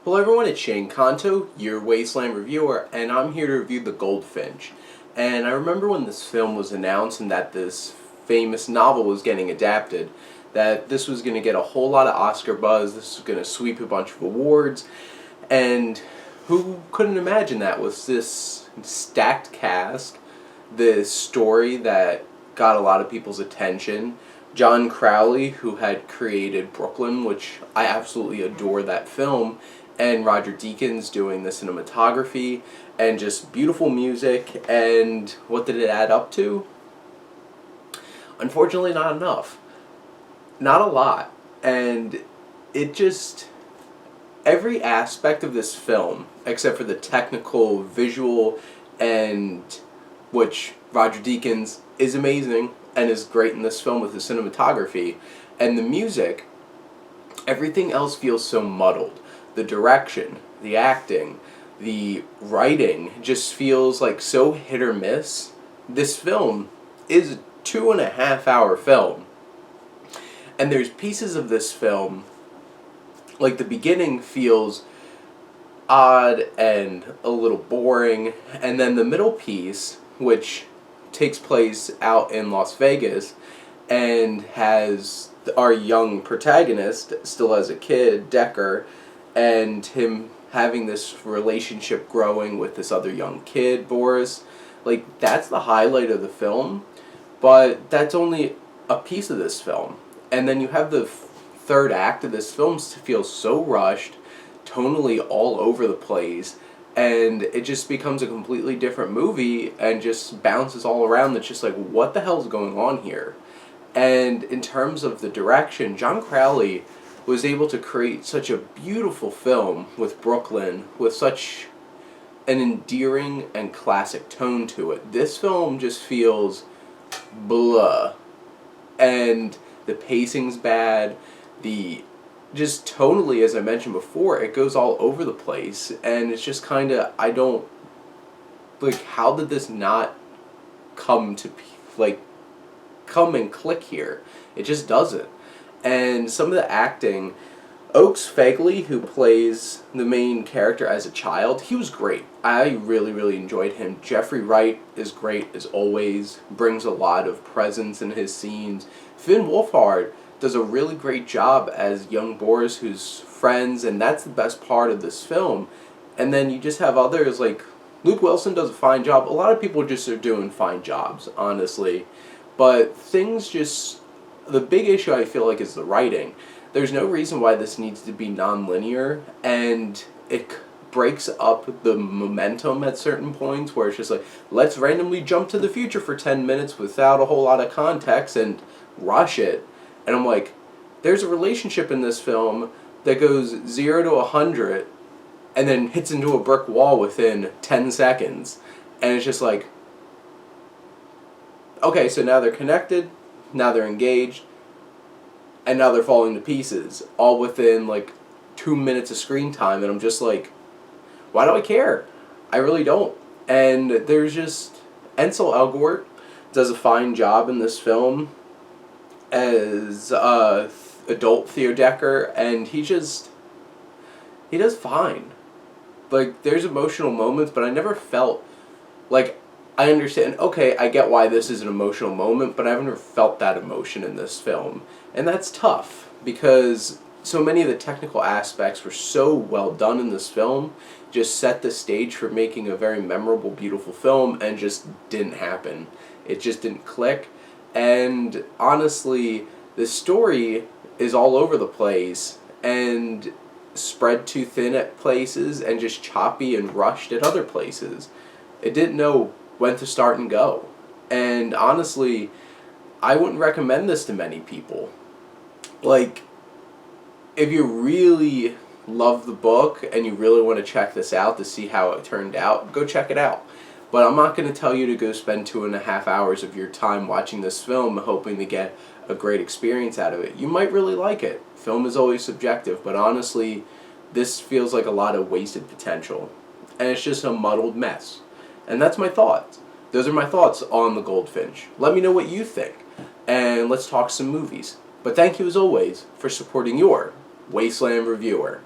Hello everyone, it's Shane Kanto, your Wasteland reviewer, and I'm here to review The Goldfinch. And I remember when this film was announced and that this famous novel was getting adapted, that this was going to get a whole lot of Oscar buzz, this was going to sweep a bunch of awards, and who couldn't imagine that with this stacked cast, this story that got a lot of people's attention. John Crowley, who had created Brooklyn, which I absolutely adore that film, and Roger Deakins doing the cinematography, and just beautiful music, and what did it add up to? Unfortunately, not enough. Not a lot. And it just... every aspect of this film, except for the technical, visual, and which Roger Deakins is amazing and is great in this film with his cinematography, and the music, everything else feels so muddled. The direction, the acting, the writing just feels like so hit or miss. This film is a 2.5-hour film, and there's pieces of this film, like the beginning feels odd and a little boring, and then the middle piece, which takes place out in Las Vegas and has our young protagonist, still as a kid, Decker, and him having this relationship growing with this other young kid, Boris. Like, that's the highlight of the film, but that's only a piece of this film. And then you have the third act of this film feels so rushed, tonally all over the place, and it just becomes a completely different movie and just bounces all around. It's just like, what the hell is going on here? And in terms of the direction, John Crowley was able to create such a beautiful film with Brooklyn, with such an endearing and classic tone to it. This film just feels blah. And the pacing's bad, just tonally, as I mentioned before, it goes all over the place, and it's just kind of, I don't, like, how did this not come and click here? It just doesn't. And some of the acting, Oakes Fegley, who plays the main character as a child, he was great. I really, really enjoyed him. Jeffrey Wright is great, as always, brings a lot of presence in his scenes. Finn Wolfhard does a really great job as young Boris, who's friends, and that's the best part of this film. And then you just have others, like Luke Wilson does a fine job. A lot of people just are doing fine jobs, honestly. But things just... the big issue I feel like is the writing. There's no reason why this needs to be non-linear, and it breaks up the momentum at certain points where it's just like, let's randomly jump to the future for 10 minutes without a whole lot of context and rush it. And I'm like, there's a relationship in this film that goes 0 to 100 and then hits into a brick wall within 10 seconds. And it's just like, okay, so now they're connected, now they're engaged, and now they're falling to pieces, all within like 2 minutes of screen time. And I'm just like, why do I care? I really don't. And there's just, Ansel Elgort does a fine job in this film as adult Theo Decker, and he does fine. Like, there's emotional moments, but I never felt like, I understand, okay, I get why this is an emotional moment, but I've never felt that emotion in this film. And that's tough, because so many of the technical aspects were so well done in this film, just set the stage for making a very memorable, beautiful film, and just didn't happen. It just didn't click. And honestly, the story is all over the place, and spread too thin at places, and just choppy and rushed at other places. It didn't know when to start and go. And honestly, I wouldn't recommend this to many people. Like, if you really love the book and you really want to check this out to see how it turned out, go check it out. But I'm not going to tell you to go spend 2.5 hours of your time watching this film hoping to get a great experience out of it. You might really like it. Film is always subjective, but honestly, this feels like a lot of wasted potential. And it's just a muddled mess. And that's my thoughts. Those are my thoughts on The Goldfinch. Let me know what you think, and let's talk some movies. But thank you as always for supporting your Wasteland reviewer.